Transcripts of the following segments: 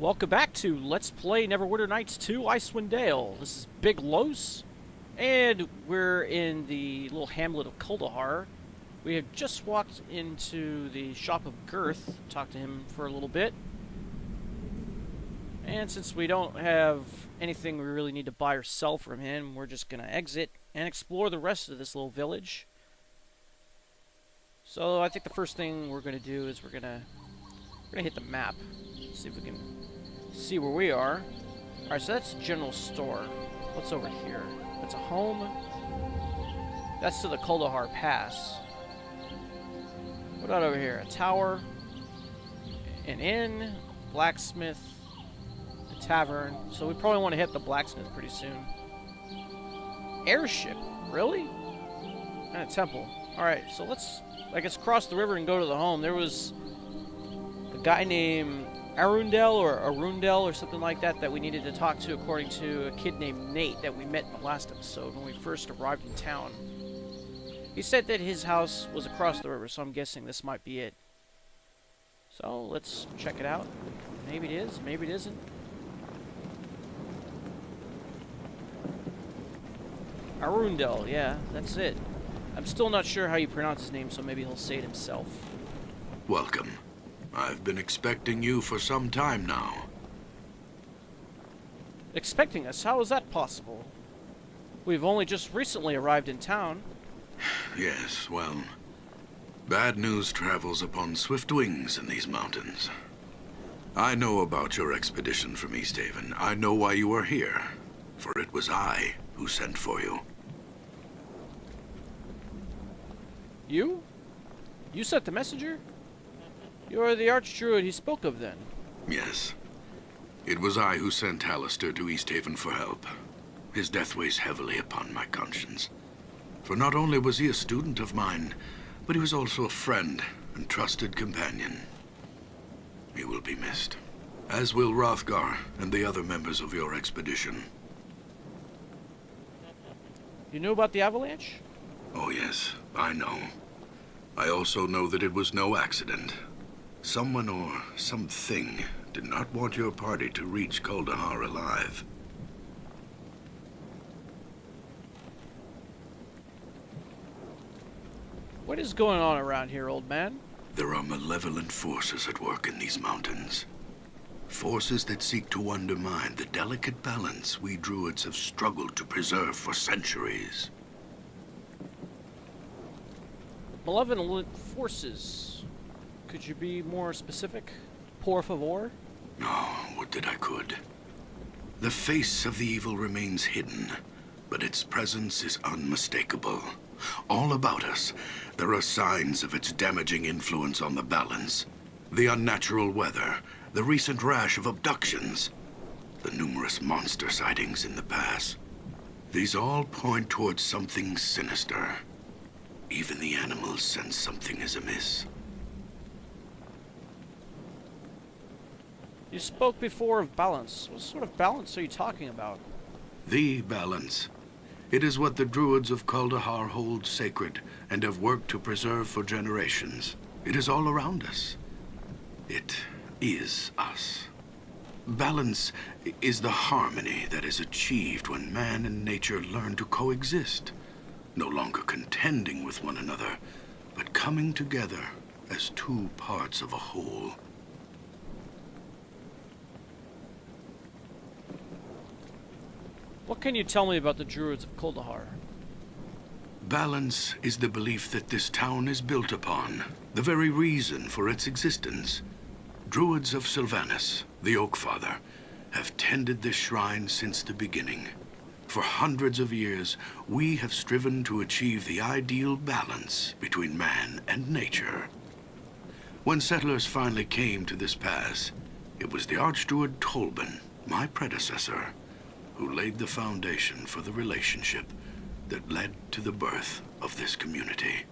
Welcome back to Let's Play Neverwinter Nights 2 Icewind Dale. This is Big Los, and we're in the little hamlet of Kuldahar. We have just walked into the shop of Girth, talked to him for a little bit. And since we don't have anything we really need to buy or sell from him, we're just going to exit and explore the rest of this little village. So I think the first thing we're going to do is we're going to hit the map. See if we can see where we are. Alright, so that's general store. What's over here? That's a home. That's to the Kuldahar Pass. What about over here? A tower, an inn, blacksmith, a tavern. So we probably want to hit the blacksmith pretty soon. Airship? Really? And a temple. Alright, so let's, I guess, cross the river and go to the home. There was a guy named Arundel or Arundel or something like that we needed to talk to, according to a kid named Nate that we met in the last episode when we first arrived in town. He said that his house was across the river, so I'm guessing this might be it. So let's check it out. Maybe it is, maybe it isn't. Arundel, yeah, that's it. I'm still not sure how you pronounce his name, so maybe he'll say it himself. Welcome. I've been expecting you for some time now. Expecting us? How is that possible? We've only just recently arrived in town. Yes, well, bad news travels upon swift wings in these mountains. I know about your expedition from East Haven. I know why you are here, for it was I who sent for you. You? You sent the messenger? You are the Archdruid he spoke of, then? Yes. It was I who sent Alistair to East Haven for help. His death weighs heavily upon my conscience. For not only was he a student of mine, but he was also a friend and trusted companion. He will be missed, as will Hrothgar and the other members of your expedition. You knew about the avalanche? Oh yes, I know. I also know that it was no accident. Someone or something did not want your party to reach Kuldahar alive. What is going on around here, old man? There are malevolent forces at work in these mountains. Forces that seek to undermine the delicate balance we druids have struggled to preserve for centuries. Malevolent forces. Could you be more specific? Por favor? Oh, would that I could. The face of the evil remains hidden, but its presence is unmistakable. All about us, there are signs of its damaging influence on the balance. The unnatural weather, the recent rash of abductions, the numerous monster sightings in the pass. These all point towards something sinister. Even the animals sense something is amiss. You spoke before of balance. What sort of balance are you talking about? The balance. It is what the druids of Kuldahar hold sacred and have worked to preserve for generations. It is all around us. It is us. Balance is the harmony that is achieved when man and nature learn to coexist, no longer contending with one another, but coming together as two parts of a whole. What can you tell me about the Druids of Kuldahar? Balance is the belief that this town is built upon, the very reason for its existence. Druids of Sylvanus, the Oak Father, have tended this shrine since the beginning. For hundreds of years, we have striven to achieve the ideal balance between man and nature. When settlers finally came to this pass, it was the Archdruid Tolban, my predecessor, who laid the foundation for the relationship that led to the birth of this community.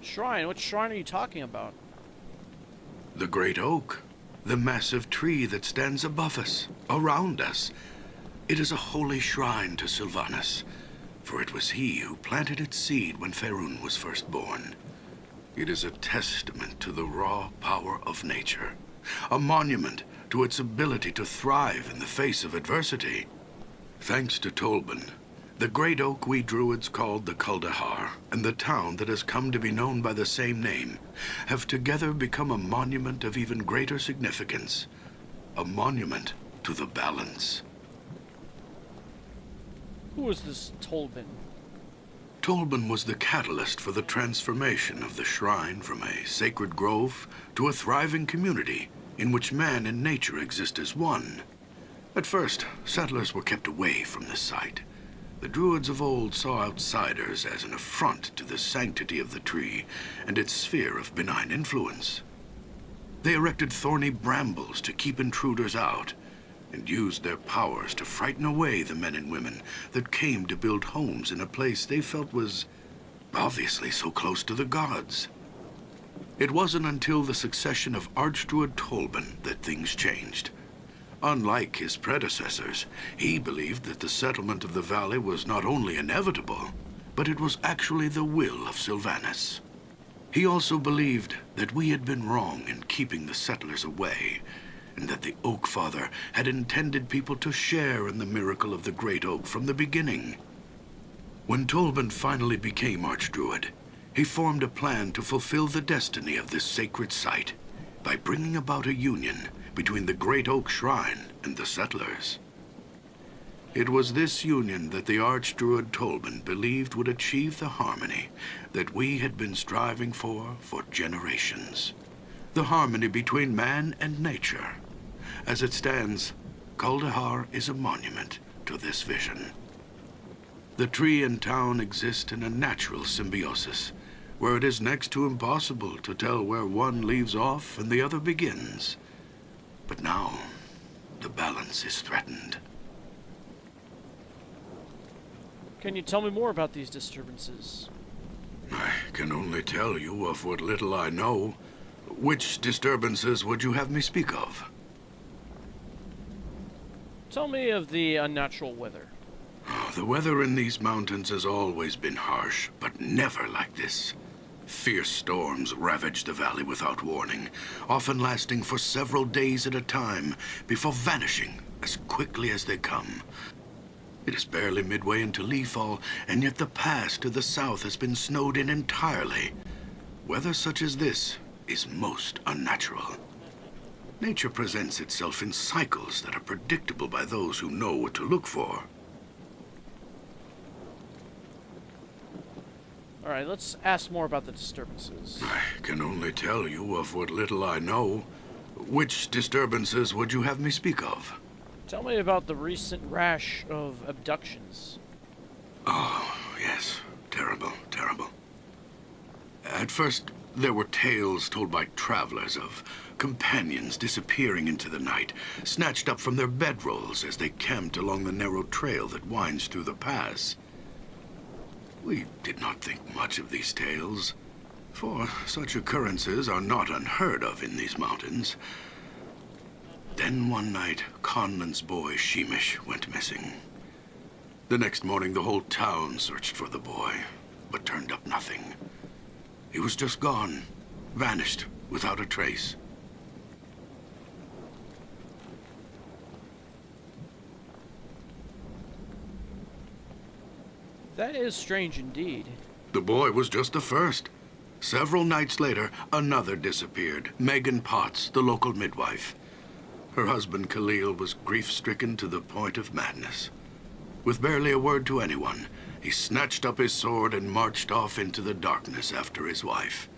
Shrine? What shrine are you talking about? The great oak, the massive tree that stands above us, around us. It is a holy shrine to Sylvanus, for it was he who planted its seed when Faerun was first born. It is a testament to the raw power of nature, a monument to its ability to thrive in the face of adversity. Thanks to Tolban, the great oak we druids called the Kuldahar, and the town that has come to be known by the same name, have together become a monument of even greater significance. A monument to the balance. Who was this Tolban? Tolban was the catalyst for the transformation of the shrine from a sacred grove to a thriving community in which man and nature exist as one. At first, settlers were kept away from the site. The druids of old saw outsiders as an affront to the sanctity of the tree and its sphere of benign influence. They erected thorny brambles to keep intruders out, and used their powers to frighten away the men and women that came to build homes in a place they felt was obviously so close to the gods. It wasn't until the succession of Archdruid Tolban that things changed. Unlike his predecessors, he believed that the settlement of the valley was not only inevitable, but it was actually the will of Sylvanas. He also believed that we had been wrong in keeping the settlers away, and that the Oak Father had intended people to share in the miracle of the Great Oak from the beginning. When Tolban finally became Archdruid, he formed a plan to fulfill the destiny of this sacred site by bringing about a union between the Great Oak Shrine and the settlers. It was this union that the Archdruid Tolban believed would achieve the harmony that we had been striving for generations. The harmony between man and nature. As it stands, Kuldahar is a monument to this vision. The tree and town exist in a natural symbiosis, where it is next to impossible to tell where one leaves off and the other begins. But now, the balance is threatened. Can you tell me more about these disturbances? I can only tell you of what little I know. Which disturbances would you have me speak of? Tell me of the unnatural weather. The weather in these mountains has always been harsh, but never like this. Fierce storms ravage the valley without warning, often lasting for several days at a time, before vanishing as quickly as they come. It is barely midway into leafall, and yet the pass to the south has been snowed in entirely. Weather such as this is most unnatural. Nature presents itself in cycles that are predictable by those who know what to look for. Alright, let's ask more about the disturbances. I can only tell you of what little I know. Which disturbances would you have me speak of? Tell me about the recent rash of abductions. Oh, yes. Terrible, terrible. At first, there were tales told by travelers of companions disappearing into the night, snatched up from their bedrolls as they camped along the narrow trail that winds through the pass. We did not think much of these tales, for such occurrences are not unheard of in these mountains. Then one night, Conlan's boy, Sheemish, went missing. The next morning, the whole town searched for the boy, but turned up nothing. He was just gone, vanished without a trace. That is strange indeed. The boy was just the first. Several nights later, another disappeared, Megan Potts, the local midwife. Her husband, Khalil, was grief-stricken to the point of madness. With barely a word to anyone, he snatched up his sword and marched off into the darkness after his wife.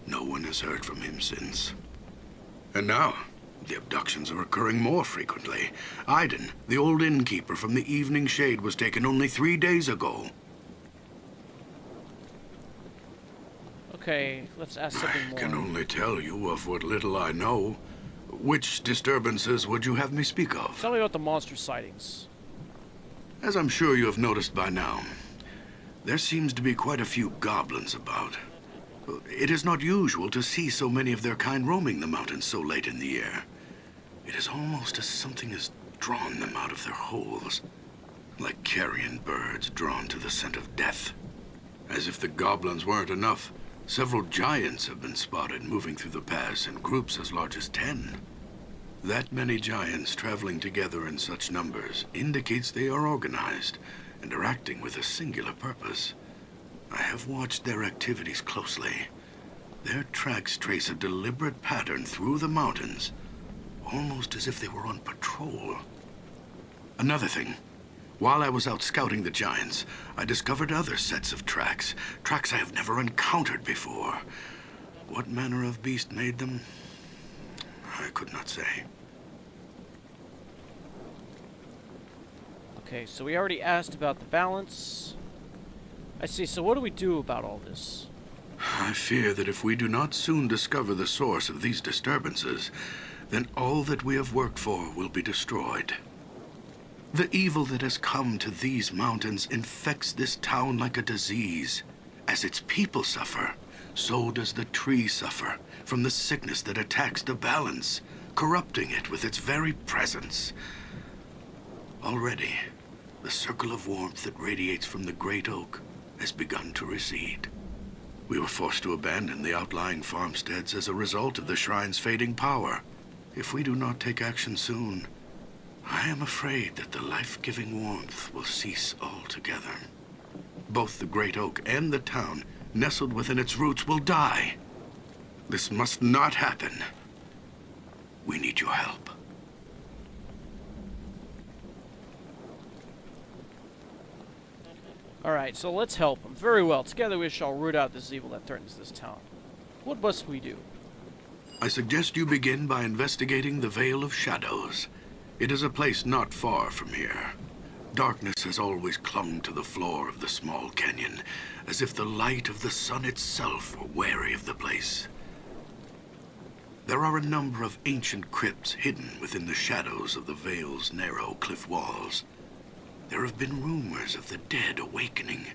No one has heard from him since. And now, the abductions are occurring more frequently. Aiden, the old innkeeper from the Evening Shade, was taken only 3 days ago. Okay, let's ask something more. I can only tell you of what little I know. Which disturbances would you have me speak of? Tell me about the monster sightings. As I'm sure you have noticed by now, there seems to be quite a few goblins about. It is not usual to see so many of their kind roaming the mountains so late in the year. It is almost as something has drawn them out of their holes, like carrion birds drawn to the scent of death. As if the goblins weren't enough, Several giants have been spotted moving through the pass in groups as large as 10. That many giants traveling together in such numbers indicates they are organized and are acting with a singular purpose. I have watched their activities closely. Their tracks trace a deliberate pattern through the mountains, almost as if they were on patrol. Another thing, while I was out scouting the giants, I discovered other sets of tracks I have never encountered before. What manner of beast made them? I could not say. Okay, so we already asked about the balance. I see, so what do we do about all this? I fear that if we do not soon discover the source of these disturbances, then all that we have worked for will be destroyed. The evil that has come to these mountains infects this town like a disease. As its people suffer, so does the tree suffer from the sickness that attacks the balance, corrupting it with its very presence. Already, the circle of warmth that radiates from the great oak has begun to recede. We were forced to abandon the outlying farmsteads as a result of the shrine's fading power. If we do not take action soon, I am afraid that the life-giving warmth will cease altogether. Both the great oak and the town, nestled within its roots, will die. This must not happen. We need your help. Alright, so let's help them. Very well. Together we shall root out this evil that threatens this town. What must we do? I suggest you begin by investigating the Vale of Shadows. It is a place not far from here. Darkness has always clung to the floor of the small canyon, as if the light of the sun itself were wary of the place. There are a number of ancient crypts hidden within the shadows of the Vale's narrow cliff walls. There have been rumors of the dead awakening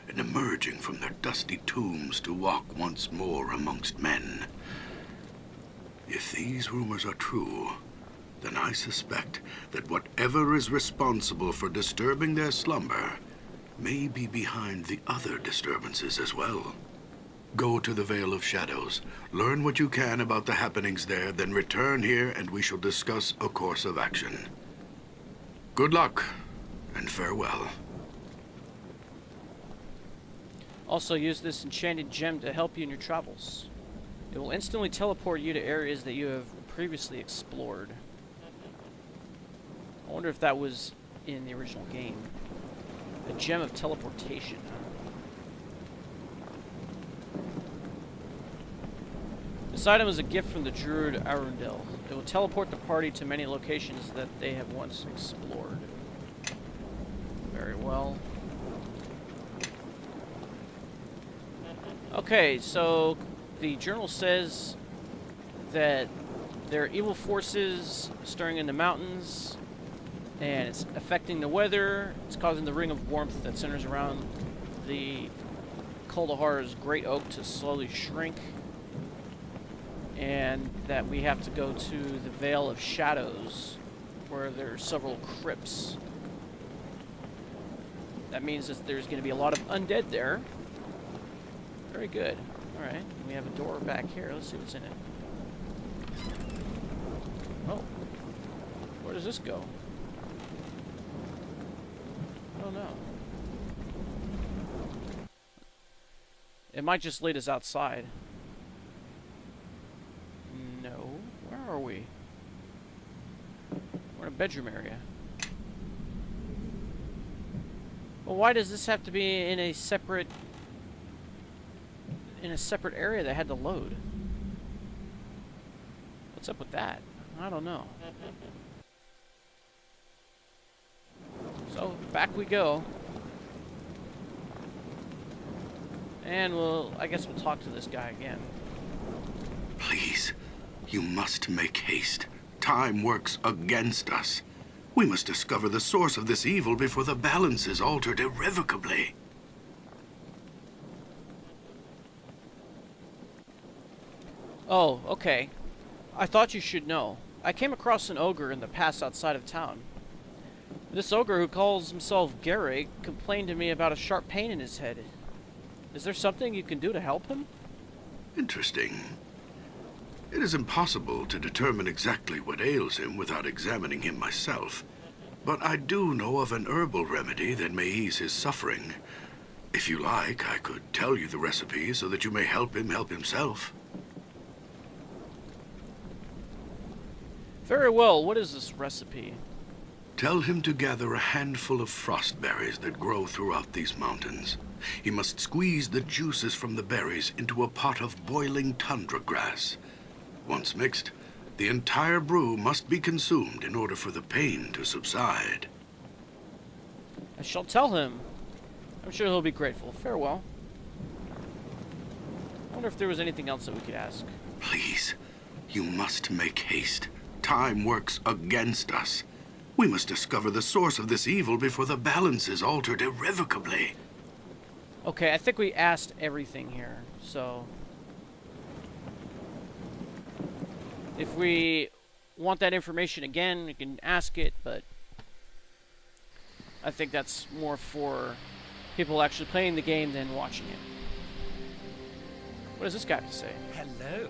and emerging from their dusty tombs to walk once more amongst men. If these rumors are true, then I suspect that whatever is responsible for disturbing their slumber may be behind the other disturbances as well. Go to the Vale of Shadows, learn what you can about the happenings there, then return here and we shall discuss a course of action. Good luck, and farewell. Also use this enchanted gem to help you in your travels. It will instantly teleport you to areas that you have previously explored. I wonder if that was in the original game. A gem of teleportation. This item is a gift from the druid Arundel. It will teleport the party to many locations that they have once explored. Very well. Okay, so the journal says that there are evil forces stirring in the mountains, and it's affecting the weather. It's causing the ring of warmth that centers around the Kuldahar's great oak to slowly shrink, and that we have to go to the Vale of Shadows, where there are several crypts. That means that there's going to be a lot of undead there. Very good. Alright, we have a door back here. Let's see what's in it. Oh. Where does this go? I don't know. It might just lead us outside. No. Where are we? We're in a bedroom area. Well, why does this have to be in a separate area that had to load? What's up with that? I don't know. So, back we go. And I guess we'll talk to this guy again. Please, you must make haste. Time works against us. We must discover the source of this evil before the balance is altered irrevocably. Oh, okay. I thought you should know. I came across an ogre in the pass outside of town. This ogre, who calls himself Garrig, complained to me about a sharp pain in his head. Is there something you can do to help him? Interesting. It is impossible to determine exactly what ails him without examining him myself. But I do know of an herbal remedy that may ease his suffering. If you like, I could tell you the recipe so that you may help him help himself. Very well, what is this recipe? Tell him to gather a handful of frost berries that grow throughout these mountains. He must squeeze the juices from the berries into a pot of boiling tundra grass. Once mixed, the entire brew must be consumed in order for the pain to subside. I shall tell him. I'm sure he'll be grateful. Farewell. I wonder if there was anything else that we could ask. Please, you must make haste. Time works against us. We must discover the source of this evil before the balance is altered irrevocably. Okay, I think we asked everything here, so... if we want that information again, we can ask it, but... I think that's more for people actually playing the game than watching it. What does this guy have to say? Hello.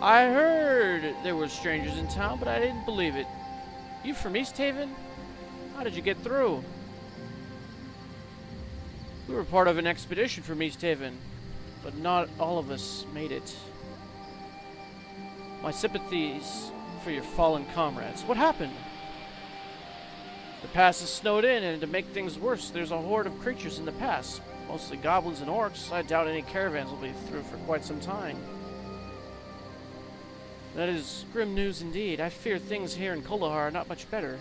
I heard there were strangers in town, but I didn't believe it. You from East Haven? How did you get through? We were part of an expedition from East Haven, but not all of us made it. My sympathies for your fallen comrades. What happened? The pass is snowed in, and to make things worse, there's a horde of creatures in the pass. Mostly goblins and orcs. I doubt any caravans will be through for quite some time. That is grim news indeed. I fear things here in Kuldahar are not much better.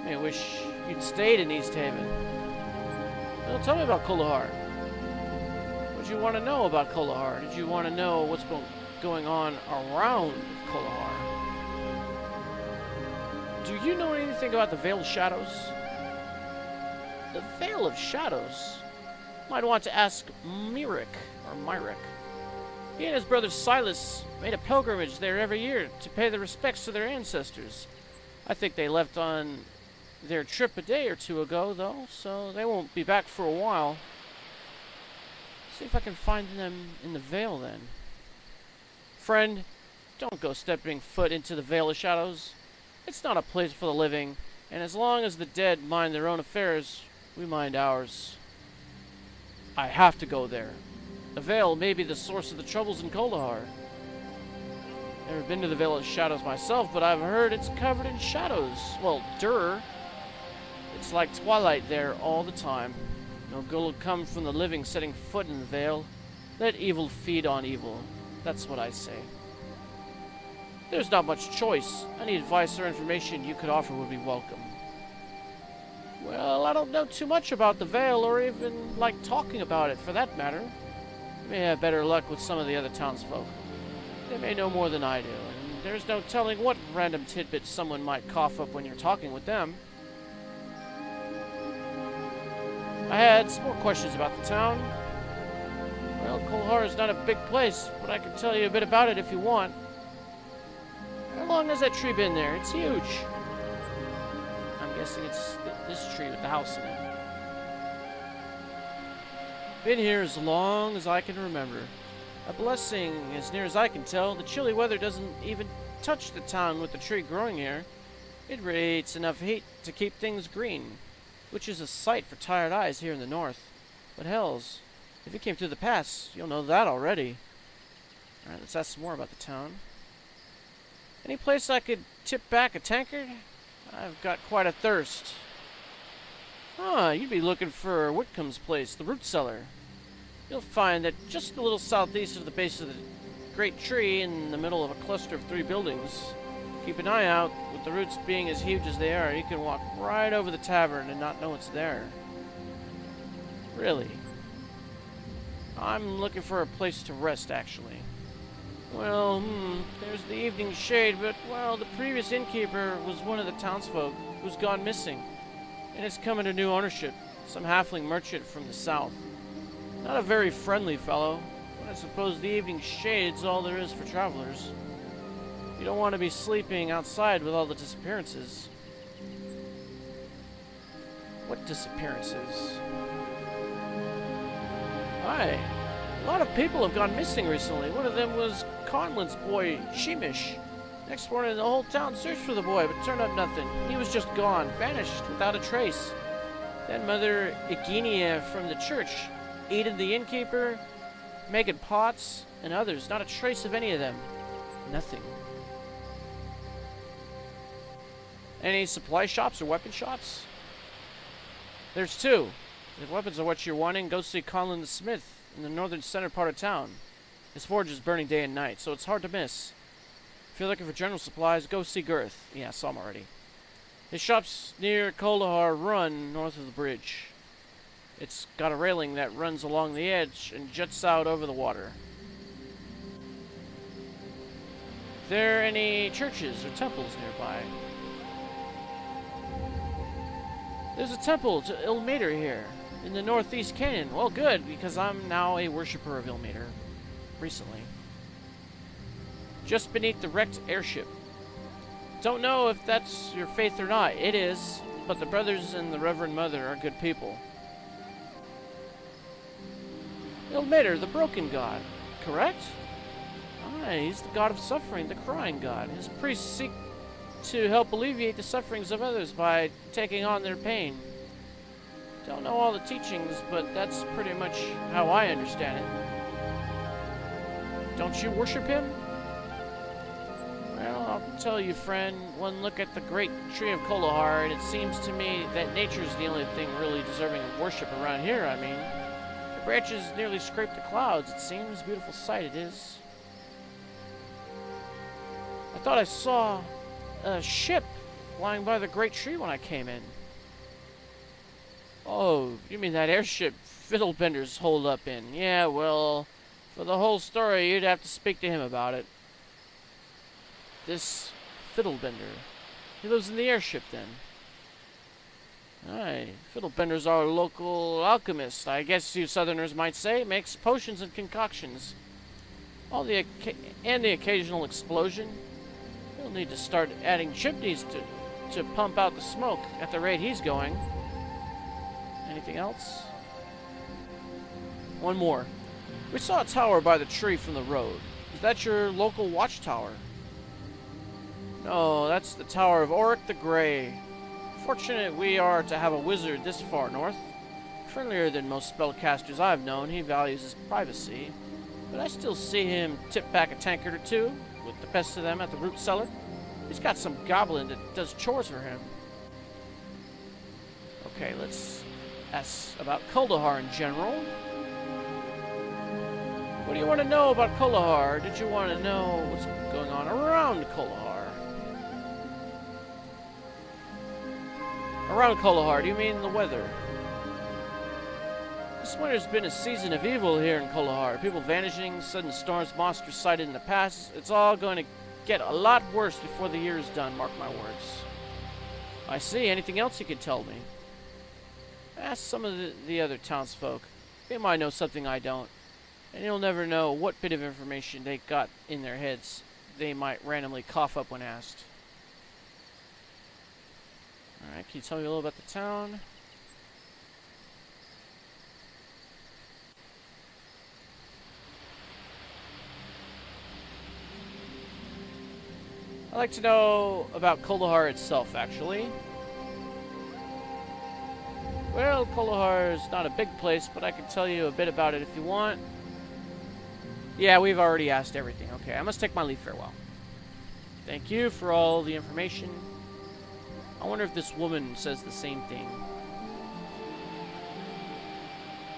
I wish you'd stayed in East Haven. Well, tell me about Kuldahar. What do you want to know about Kuldahar? Did you want to know what's going on around Kuldahar? Do you know anything about the Vale of Shadows? The Vale of Shadows? Might want to ask Mirek, or Mirek. He and his brother Silas made a pilgrimage there every year to pay their respects to their ancestors. I think they left on their trip a day or two ago, though, so they won't be back for a while. See if I can find them in the Vale, then. Friend, don't go stepping foot into the Vale of Shadows. It's not a place for the living, and as long as the dead mind their own affairs, we mind ours. I have to go there. The Vale may be the source of the troubles in Kuldahar. Never been to the Vale of Shadows myself, but I've heard it's covered in shadows. Well, it's like twilight there all the time. No good will come from the living setting foot in the Vale. Let evil feed on evil. That's what I say. There's not much choice. Any advice or information you could offer would be welcome. Well, I don't know too much about the Vale, or even like talking about it for that matter. May have better luck with some of the other townsfolk. They may know more than I do, and there's no telling what random tidbits someone might cough up when you're talking with them. I had some more questions about the town. Well, Kuldahar is not a big place, but I can tell you a bit about it if you want. How long has that tree been there? It's huge. I'm guessing it's this tree with the house in it. Been here as long as I can remember. A blessing, as near as I can tell. The chilly weather doesn't even touch the town with the tree growing here. It radiates enough heat to keep things green, which is a sight for tired eyes here in the north. But hells, if you came through the pass, you'll know that already. Alright, let's ask some more about the town. Any place I could tip back a tankard? I've got quite a thirst. You'd be looking for Whitcomb's place, the root cellar. You'll find that just a little southeast of the base of the great tree, in the middle of a cluster of 3 buildings. Keep an eye out. With the roots being as huge as they are, you can walk right over the tavern and not know it's there. Really? I'm looking for a place to rest, actually. Well, there's the evening shade, but, well, the previous innkeeper was one of the townsfolk who's gone missing. And it's come under new ownership, some halfling merchant from the south. Not a very friendly fellow, but I suppose the evening shade's all there is for travelers. You don't want to be sleeping outside with all the disappearances. What disappearances? Hi. A lot of people have gone missing recently. One of them was Conlin's boy, Sheemish. Next morning, the whole town searched for the boy, but turned up nothing. He was just gone, vanished, without a trace. Then Mother Igenia from the church, Eden the innkeeper, Megan Potts, and others. Not a trace of any of them. Nothing. Any supply shops or weapon shops? There's two. If weapons are what you're wanting, go see Conlin the Smith in the northern center part of town. His forge is burning day and night, so it's hard to miss. If you're looking for general supplies, go see Girth. Yeah, I saw him already. His shop's near Kuldahar Run, north of the bridge. It's got a railing that runs along the edge and juts out over the water. Are there any churches or temples nearby? There's a temple to Ilmater here, in the northeast canyon. Well, good, because I'm now a worshipper of Ilmater. Recently. Just beneath the wrecked airship. Don't know if that's your faith or not. It is, but the brothers and the Reverend Mother are good people. Ilmater, the broken god, correct? Aye, he's the god of suffering, the crying god. His priests seek to help alleviate the sufferings of others by taking on their pain. Don't know all the teachings, but that's pretty much how I understand it. Don't you worship him? Well, I'll tell you, friend, one look at the great tree of Kuldahar, and it seems to me that nature's the only thing really deserving of worship around here, I mean. The branches nearly scrape the clouds. It seems a beautiful sight it is. I thought I saw a ship flying by the great tree when I came in. Oh, you mean that airship Fiddlebender's holed up in? Yeah, well, for the whole story, you'd have to speak to him about it. This Fiddlebender. He lives in the airship, then. Aye, Fiddlebender's our local alchemist, I guess you southerners might say. Makes potions and concoctions. And the occasional explosion. He'll need to start adding chimneys to pump out the smoke at the rate he's going. Anything else? One more. We saw a tower by the tree from the road. Is that your local watchtower? No, that's the Tower of Auric the Grey. Fortunate we are to have a wizard this far north. Friendlier than most spellcasters I've known, he values his privacy. But I still see him tip back a tankard or two, with the best of them at the root cellar. He's got some goblin that does chores for him. Okay, let's ask about Kuldahar in general. What do you want to know about Kuldahar? Did you want to know what's going on around Kuldahar? Around Kuldahar, do you mean the weather? This winter's been a season of evil here in Kuldahar. People vanishing, sudden storms, monsters sighted in the past. It's all going to get a lot worse before the year is done, mark my words. I see. Anything else you could tell me? Ask some of the other townsfolk. They might know something I don't. And you'll never know what bit of information they got in their heads. They might randomly cough up when asked. Alright, can you tell me a little about the town? I'd like to know about Kuldahar itself, actually. Well, Kuldahar is not a big place, but I can tell you a bit about it if you want. Yeah, we've already asked everything. Okay, I must take my leave. Farewell. Thank you for all the information. I wonder if this woman says the same thing.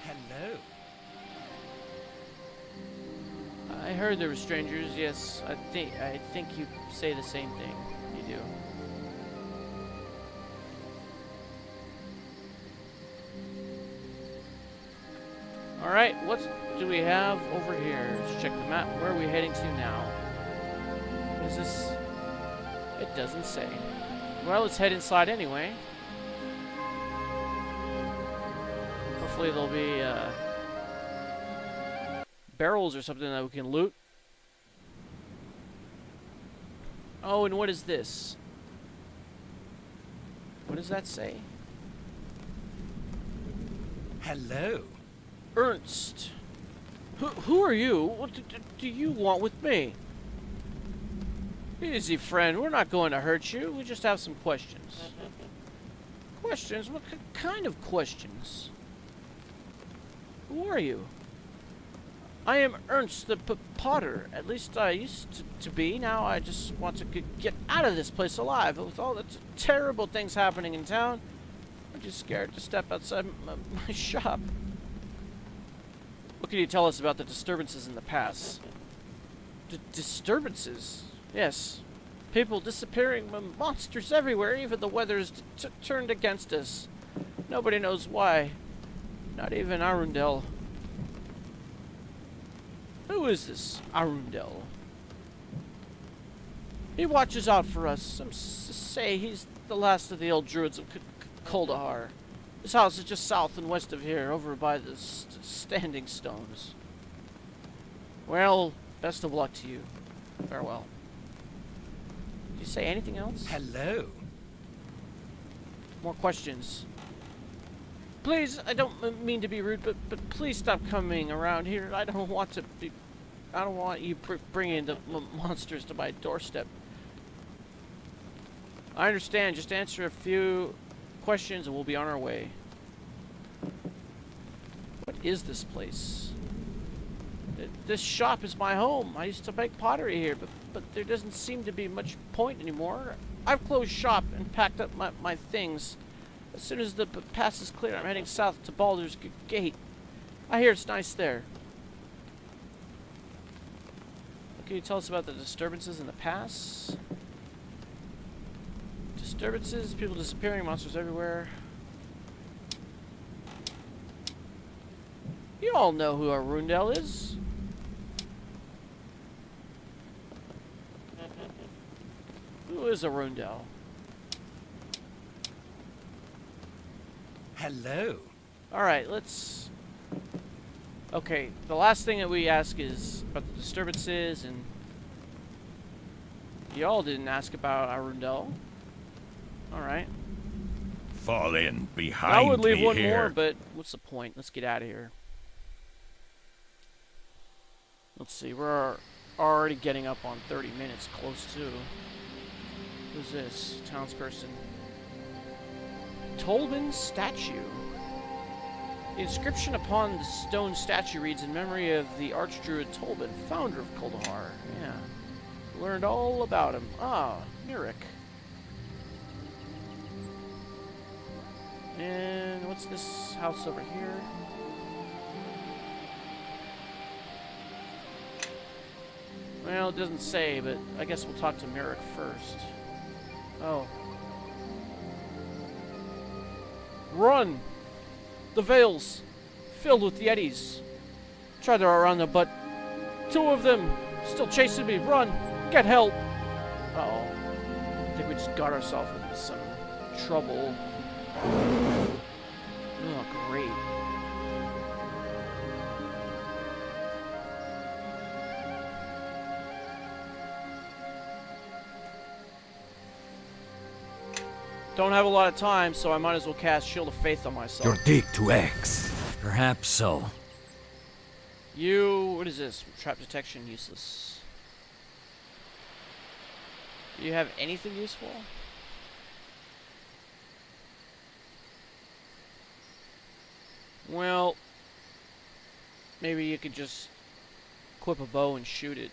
Hello. I heard there were strangers. Yes, I think you say the same thing. You do. All right, what do we have over here? Let's check the map. Where are we heading to now? What is this? It doesn't say. Well, let's head inside anyway. Hopefully there'll be barrels or something that we can loot. Oh, and what is this? What does that say? Hello. Ernst. Who are you? What do you want with me? Easy, friend. We're not going to hurt you. We just have some questions. Questions? What kind of questions? Who are you? I am Ernst the Potter. At least I used to be. Now I just want to get out of this place alive. With all the terrible things happening in town, I'm just scared to step outside my shop. What can you tell us about the disturbances in the past? Disturbances? Yes. People disappearing, monsters everywhere. Even the weather is turned against us. Nobody knows why. Not even Arundel. Who is this Arundel? He watches out for us. Some say he's the last of the old druids of Kuldahar. His house is just south and west of here, over by the standing stones. Well, best of luck to you. Farewell. Did you say anything else? Hello. More questions. Please, I don't mean to be rude, but please stop coming around here. I don't want you bringing the monsters to my doorstep. I understand. Just answer a few questions and we'll be on our way. What is this place? This shop is my home. I used to make pottery here, but there doesn't seem to be much point anymore. I've closed shop and packed up my things. As soon as the pass is clear, I'm heading south to Baldur's Gate. I hear it's nice there. What can you tell us about the disturbances in the pass? Disturbances, people disappearing, monsters everywhere. You all know who Arundel is. Who is Arundel? Hello. Alright, let's... Okay, the last thing that we ask is about the disturbances, and... Y'all didn't ask about Arundel. Alright. Fall in behind I would leave me one here. more, but what's the point? Let's get out of here. Let's see, we're already getting up on 30 minutes, close to. Who's this? Townsperson. Tolman's statue. The inscription upon the stone statue reads, in memory of the Archdruid Tolman, founder of Kuldahar. Yeah. Learned all about him. Ah, Mirek. And what's this house over here? Well, it doesn't say, but I guess we'll talk to Mirek first. Oh. Run! The Vale's filled with yetis. Tried to outrun them, but two of them still chasing me. Run! Get help! Uh-oh. I think we just got ourselves into some trouble. Oh, great. Don't have a lot of time, so I might as well cast Shield of Faith on myself. Your dig to X. Perhaps so. What is this? Trap detection, useless. Do you have anything useful? Well, maybe you could just equip a bow and shoot it.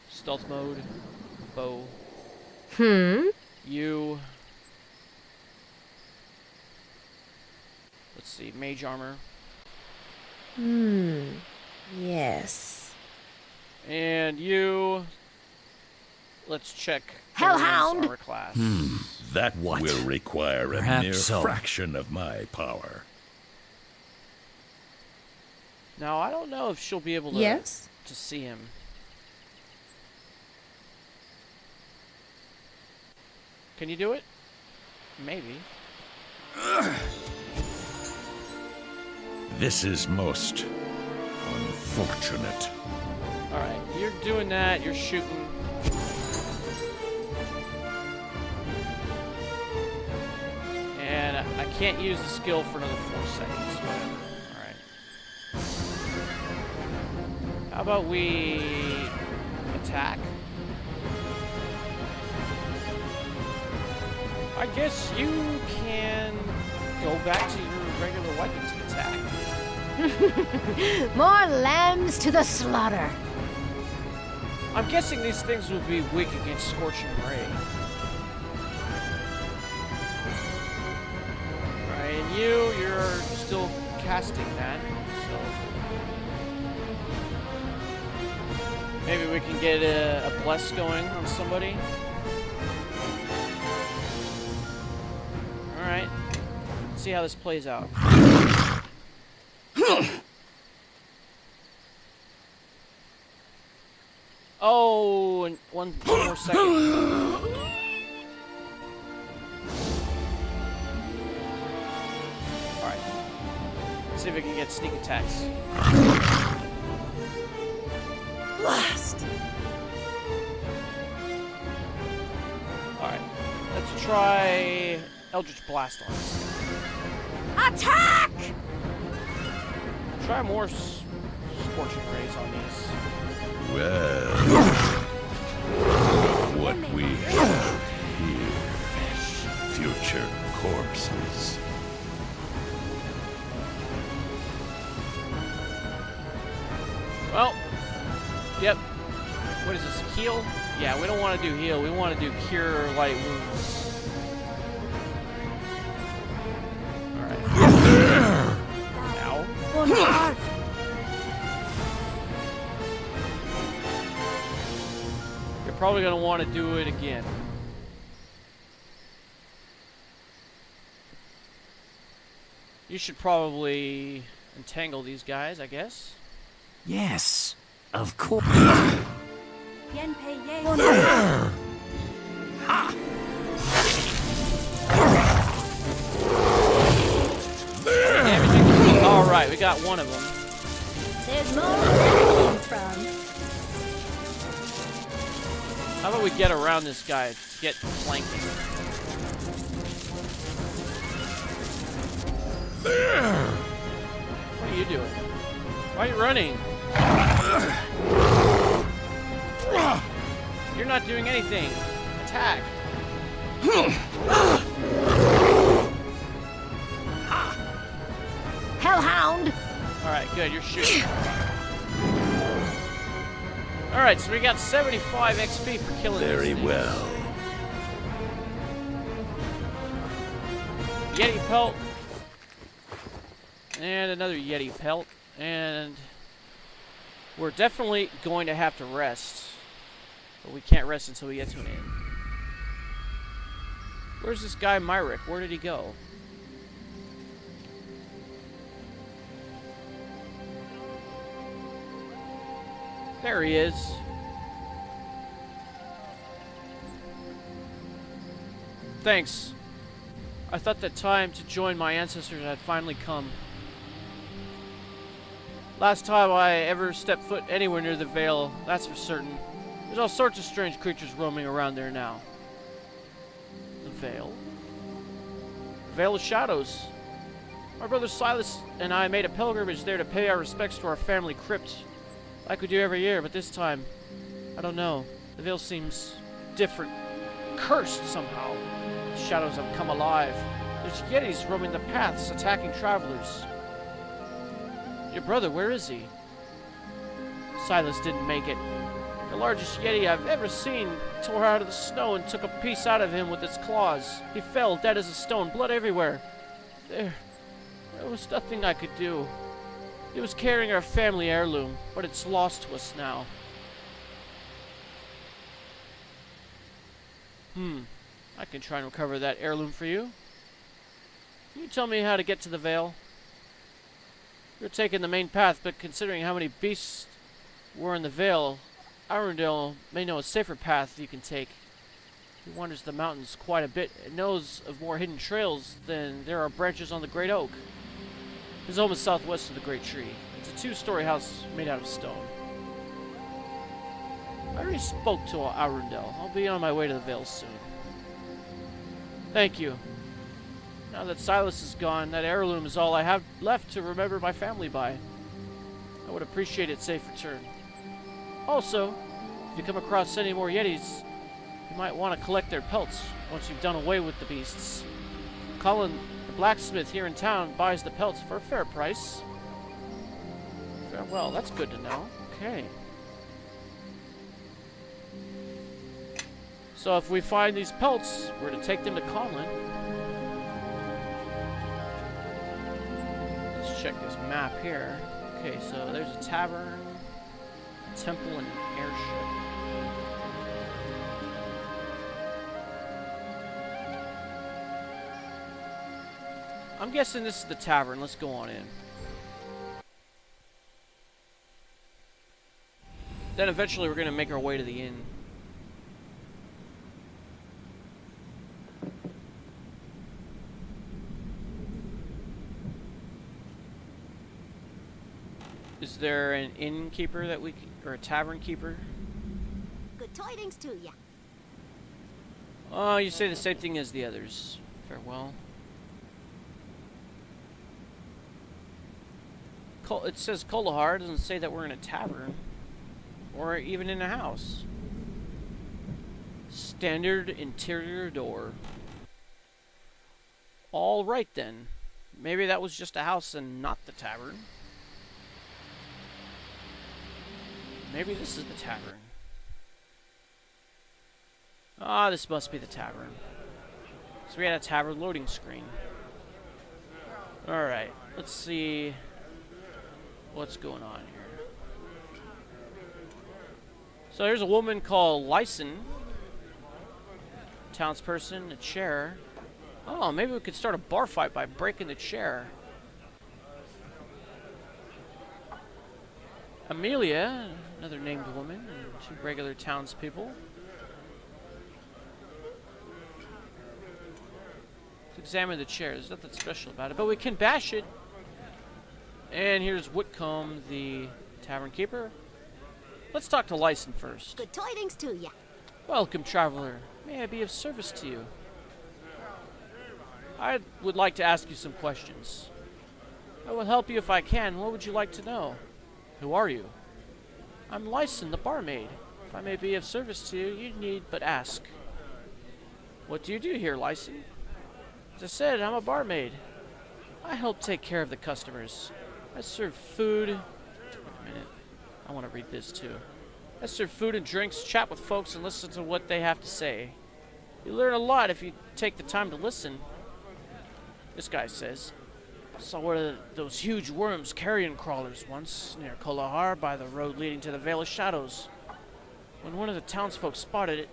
Stealth mode, bow. Let's see, mage armor. Yes. And let's check Hellhound! armor class. That will require a Perhaps mere so. fraction of my power. Now, I don't know if she'll be able to, Yes. to see him. Can you do it? Maybe. This is most unfortunate. Alright, you're doing that, you're shooting. And I can't use the skill for another 4 seconds. Whatever. Alright. How about we attack? I guess you can go back to your regular weapons and attack. More lambs to the slaughter. I'm guessing these things will be weak against Scorching Ray. Alright, and you're still casting that, so maybe we can get a bless going on somebody. Alright, let's see how this plays out. Oh, and one more second. Alright. Let's see if we can get sneak attacks. Blast. Alright. Let's try Eldritch Blast on this. Attack! Try more Scorching Rays on these. Well, what we have here, future corpses. Well, yep. What is this? Heal? Yeah, we don't want to do heal. We want to do cure light wounds. Alright. Ow. You're probably going to want to do it again. You should probably entangle these guys, I guess. Yes, of course. All right, we got one of them. There's more where that came from. How about we get around this guy? Get flanking. What are you doing? Why are you running? You're not doing anything. Attack. Hellhound! Alright, good. You're shooting. Alright, so we got 75 XP for killing Very these things. well. Yeti pelt. And another Yeti pelt. And we're definitely going to have to rest. But we can't rest until we get to an inn. Where's this guy Mirek? Where did he go? There he is. Thanks. I thought the time to join my ancestors had finally come. Last time I ever stepped foot anywhere near the Vale, that's for certain. There's all sorts of strange creatures roaming around there now. The Vale? Vale of Shadows. My brother Silas and I made a pilgrimage there to pay our respects to our family crypt. Like we do every year, but this time, I don't know. The Vale seems different. Cursed somehow. The shadows have come alive. There's yetis roaming the paths, attacking travelers. Your brother, where is he? Silas didn't make it. The largest yeti I've ever seen tore out of the snow and took a piece out of him with its claws. He fell, dead as a stone, blood everywhere. There was nothing I could do. He was carrying our family heirloom, but it's lost to us now. I can try and recover that heirloom for you. Can you tell me how to get to the Vale? You're taking the main path, but considering how many beasts were in the Vale, Arundel may know a safer path you can take. He wanders the mountains quite a bit and knows of more hidden trails than there are branches on the Great Oak. His home is southwest of the Great Tree. It's a two-story house made out of stone. I already spoke to Arundel. I'll be on my way to the Vale soon. Thank you. Now that Silas is gone, that heirloom is all I have left to remember my family by. I would appreciate its safe return. Also, if you come across any more yetis, you might want to collect their pelts once you've done away with the beasts. Colin, the blacksmith here in town, buys the pelts for a fair price. Well, that's good to know. Okay. So if we find these pelts, we're to take them to Colin. Let's check this map here. Okay, so there's a tavern, a temple, and an airship. I'm guessing this is the tavern. Let's go on in. Then eventually we're going to make our way to the inn. Is there an innkeeper that we or a tavern keeper? Good tidings to ya. Oh, you say the same thing as the others. Farewell. It says Kuldahar. It doesn't say that we're in a tavern. Or even in a house. Standard interior door. Alright then. Maybe that was just a house and not the tavern. Maybe this is the tavern. Ah, this must be the tavern. So we had a tavern loading screen. Alright, let's see what's going on here. So there's a woman called Lyson. Townsperson, a chair. Oh, maybe we could start a bar fight by breaking the chair. Amelia, another named woman, and two regular townspeople. Let's examine the chair. There's nothing special about it, but we can bash it. And here's Whitcomb, the tavern keeper. Let's talk to Lyson first. Good tidings to ya. Welcome, traveler. May I be of service to you? I would like to ask you some questions. I will help you if I can. What would you like to know? Who are you? I'm Lyson, the barmaid. If I may be of service to you, you need but ask. What do you do here, Lyson? As I said, I'm a barmaid. I help take care of the customers. I serve food. Wait a minute. I want to read this too. I serve food and drinks, chat with folks, and listen to what they have to say. You learn a lot if you take the time to listen. This guy says, saw one of those huge worms carrion crawlers once near Kuldahar by the road leading to the Vale of Shadows. When one of the townsfolk spotted it,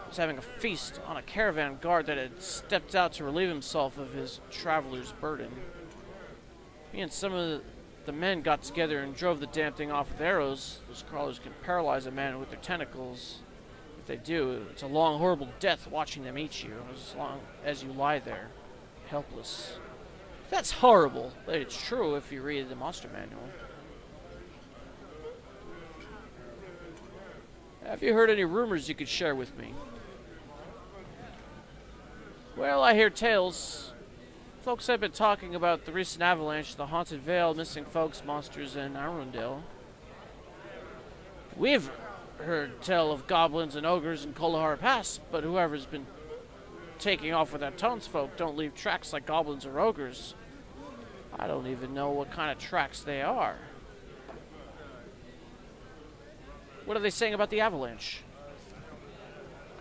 was having a feast on a caravan guard that had stepped out to relieve himself of his traveler's burden. He and some of the men got together and drove the damn thing off with arrows. Those crawlers can paralyze a man with their tentacles. If they do, it's a long, horrible death watching them eat you as long as you lie there, helpless. That's horrible, but it's true if you read the monster manual. Have you heard any rumors you could share with me? Well, I hear tales. Folks have been talking about the recent avalanche, the haunted vale, missing folks, monsters, and Arundel. We've heard tell of goblins and ogres in Kuldahar Pass, but whoever's been taking off with that townsfolk don't leave tracks like goblins or ogres. I don't even know what kind of tracks they are. What are they saying about the avalanche?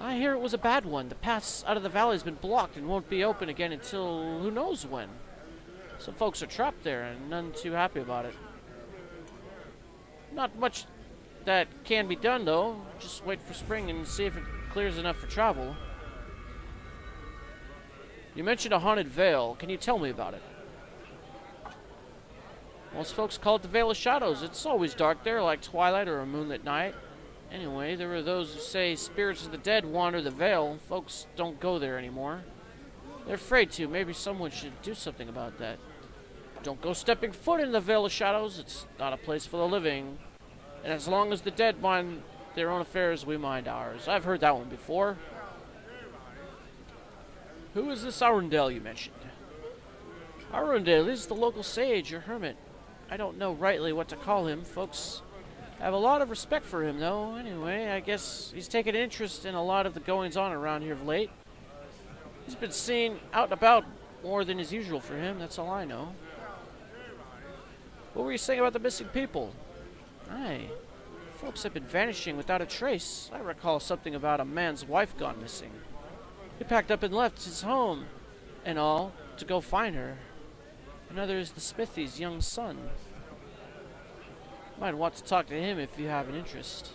I hear it was a bad one. The path out of the valley has been blocked and won't be open again until who knows when. Some folks are trapped there and none too happy about it. Not much that can be done though. Just wait for spring and see if it clears enough for travel. You mentioned a haunted vale. Can you tell me about it? Most folks call it the Vale of Shadows. It's always dark there, like twilight or a moonlit night. Anyway, there are those who say spirits of the dead wander the Vale. Folks don't go there anymore. They're afraid to. Maybe someone should do something about that. Don't go stepping foot in the Vale of Shadows. It's not a place for the living. And as long as the dead mind their own affairs, we mind ours. I've heard that one before. Who is this Arundel you mentioned? Arundel is the local sage or hermit. I don't know rightly what to call him. Folks I have a lot of respect for him, though. Anyway, I guess he's taken an interest in a lot of the goings-on around here of late. He's been seen out and about more than is usual for him, that's all I know. What were you saying about the missing people? Aye. Folks have been vanishing without a trace. I recall something about a man's wife gone missing. He packed up and left his home and all to go find her. Another is the smithy's young son. Might want to talk to him if you have an interest.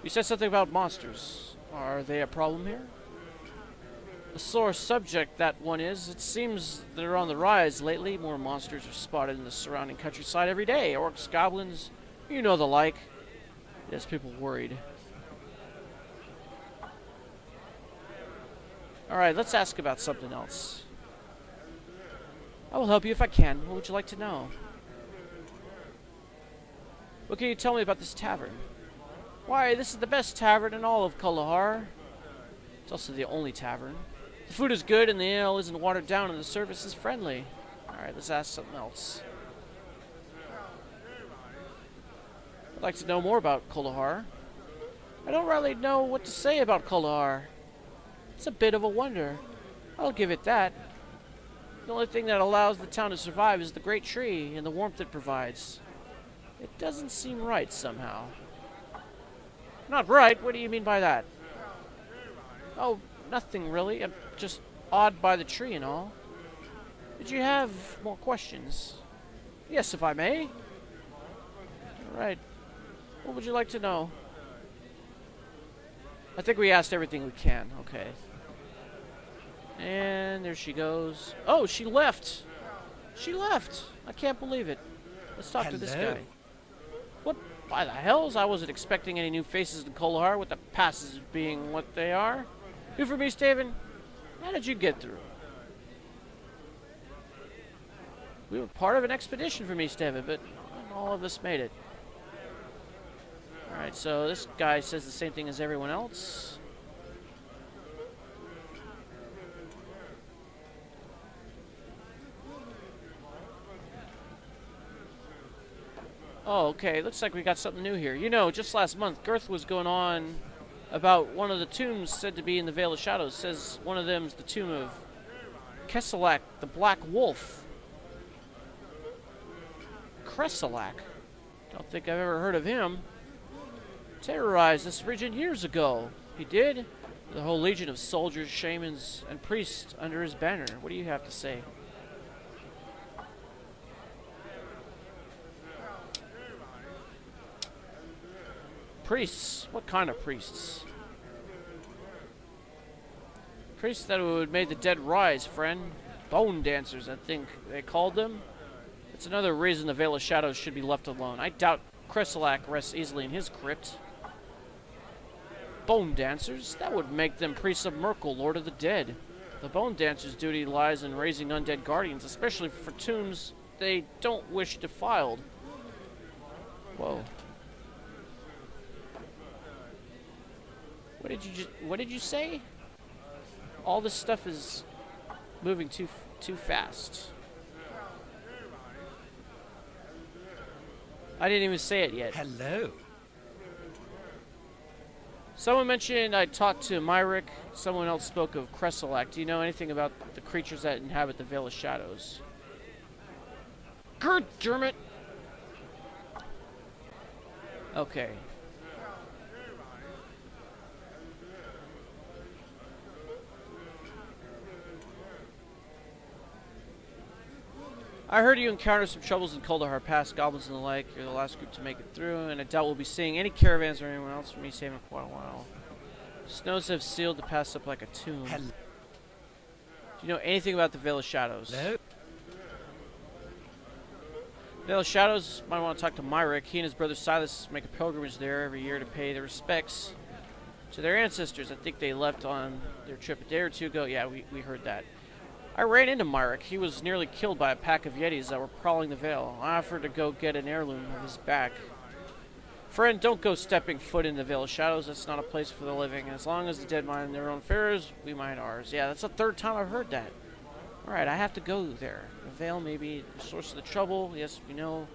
You said something about monsters. Are they a problem here? A sore subject that one is. It seems they're on the rise lately. More monsters are spotted in the surrounding countryside every day. Orcs, goblins, you know the like. Yes, people worried. Alright, let's ask about something else. I will help you if I can. What would you like to know? What can you tell me about this tavern? Why, this is the best tavern in all of Kuldahar. It's also the only tavern. The food is good and the ale isn't watered down and the service is friendly. Alright, let's ask something else. I'd like to know more about Kuldahar. I don't really know what to say about Kuldahar. It's a bit of a wonder. I'll give it that. The only thing that allows the town to survive is the great tree and the warmth it provides. It doesn't seem right somehow. Not right? What do you mean by that? Oh, nothing really. I'm just awed by the tree and all. Did you have more questions? Yes, if I may. Alright. What would you like to know? I think we asked everything we can. Okay. And there she goes. Oh, she left. She left. I can't believe it. Let's talk to this guy. What? Why the hells? I wasn't expecting any new faces in Kuldahar, with the passes being what they are. Who for me, Tavern? How did you get through? We were part of an expedition from East Devon, but not all of us made it. Alright, so this guy says the same thing as everyone else. Oh, okay. Looks like we got something new here. You know, just last month, Girth was going on about one of the tombs said to be in the Vale of Shadows. Says one of them's the tomb of Kesselak, the Black Wolf. Kreselak. Don't think I've ever heard of him. Terrorized this region years ago. He did? The whole legion of soldiers, shamans, and priests under his banner. What do you have to say? Priests? What kind of priests? Priests that would make the dead rise, friend. Bone dancers, I think they called them. It's another reason the Vale of Shadows should be left alone. I doubt Kreselak rests easily in his crypt. Bone dancers? That would make them priests of Merkel, Lord of the Dead. The bone dancer's duty lies in raising undead guardians, especially for tombs they don't wish defiled. Whoa. What did you say? All this stuff is moving too fast. I didn't even say it yet. Hello. Someone mentioned I talked to Mirek. Someone else spoke of Kreselak. Do you know anything about the creatures that inhabit the Vale of Shadows? God damn it! Okay. I heard you encountered some troubles in Kuldahar, past goblins and the like. You're the last group to make it through, and I doubt we'll be seeing any caravans or anyone else from East Haven for quite a while. Snows have sealed the pass up like a tomb. Hello. Do you know anything about the Vale of Shadows? No. Vale of Shadows, might want to talk to Mirek. He and his brother Silas make a pilgrimage there every year to pay their respects to their ancestors. I think they left on their trip a day or two ago. Yeah, we heard that. I ran into Mirek. He was nearly killed by a pack of yetis that were prowling the Vale. I offered to go get an heirloom of his back. Friend, don't go stepping foot in the Vale of Shadows. That's not a place for the living. As long as the dead mind their own affairs, we mind ours. Yeah, that's the third time I've heard that. Alright, I have to go there. The Vale may be the source of the trouble. Yes, we know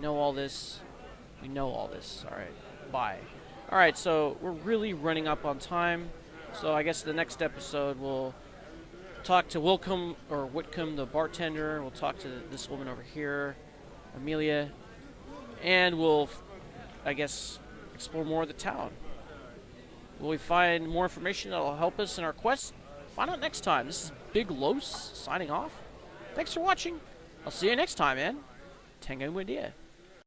all this. We know all this. All right. Bye. All right. So we're really running up on time. So I guess the next episode we'll talk to Whitcomb, the bartender. We'll talk to this woman over here, Amelia, and we'll, I guess, explore more of the town. Will we find more information that will help us in our quest? Find out next time. This is Big Los signing off. Thanks for watching. I'll see you next time, man. Tenga Mudia.